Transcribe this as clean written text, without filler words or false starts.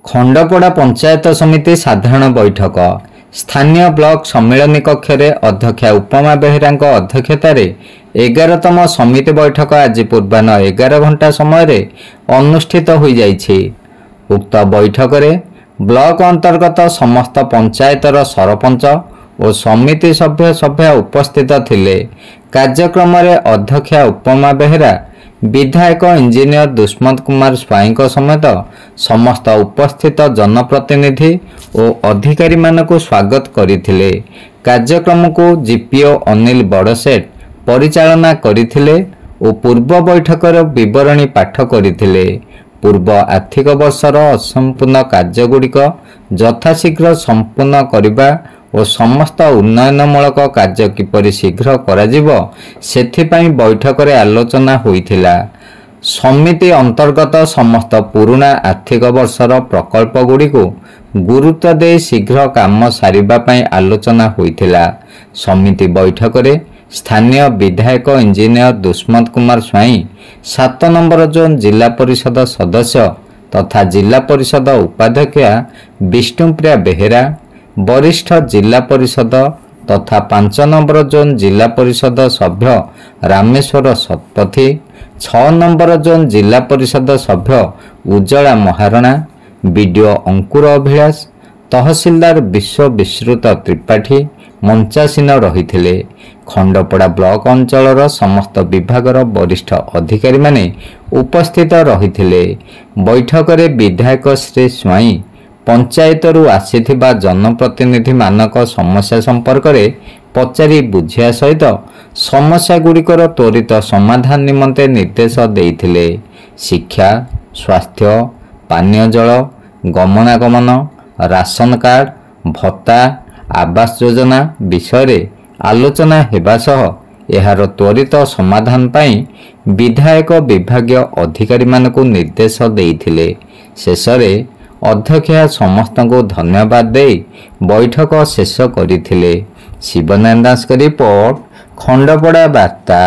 खंडपड़ा पंचायत समिति साधारण बैठक स्थानीय ब्लॉक सम्मेलन कक्ष अध्यक्षा उपमा बेहेरा अध्यक्षतार 11तम समिति बैठक आज पूर्वाह्न 11 घंटा समय अनुष्ठित हो जाइछि। उक्त बैठक में ब्लॉक अंतर्गत समस्त पंचायतर सरपंच और समिति सभ्य उपस्थित थिले। कार्यक्रम में अध्यक्षा उपमा बेहेरा विधायक इंजीनियर दुष्मत कुमार स्वाई समेत समस्त उपस्थित जनप्रतिनिधि और अधिकारी मानक स्वागत करथिले। कार्यक्रम को जीपीओ अनिल बड़सेठ परिचालना करथिले और पूर्व बैठकर विवरणी पाठ करथिले। पूर्व आर्थिक वर्षर असंपूर्ण कार्यगुड़िक यथाशीघ्र संपूर्ण करने और समस्त उन्नयनमूलक कार्य किपरि शीघ्र कराजिब सेथिपाई बैठक रे आलोचना होइथिला। समिति अंतर्गत समस्त पुराना आर्थिक वर्षर प्रकल्प गुड़ी को गुरुत्व दे शीघ्र काम सारिबा पई आलोचना होइथिला। समिति बैठक रे स्थानीय विधायक इंजीनियर दुष्मत कुमार स्वाई 7 नंबर जोन जिला परिषद सदस्य तथा जिला परिषद उपाध्यक्षा विष्णुप्रिया बेहेरा, वरिष्ठ जिला परिषद तथा 5 नंबर जोन जिला परिषद सभ्य रामेश्वर शतपथी, 6 नंबर जोन जिला परिषद सभ्य उज्जला महारणा, बीडीओ अंकुर अभिलाष, तहसीलदार विश्व विश्रुत त्रिपाठी मंचासीन रही। खंडपड़ा ब्लॉक अंचलर समस्त विभागर वरिष्ठ अधिकारी माने उपस्थित रही। बैठक में विधायक श्री स्वाई पंचायतरू आसीथिबा जनप्रतिनिधि मानक समस्या संपर्क में पचारि बुझिया सहित समस्या गुड़िकर त्वरित समाधान निमंते निर्देश देइथिले। शिक्षा, स्वास्थ्य, पानीय जल, गमनागमन, राशन कार्ड, भत्ता, आवास योजना विषय आलोचना हेबा सह एहार त्वरित समाधान पाई विधायक विभागीय अधिकारी मानकु निर्देश देइथिले। शेषरे अध्यक्षा समस्त को धन्यवाद दे बैठक शेष करथिले। शिवनारायण दास का रिपोर्ट, खंडपड़ा वार्ता।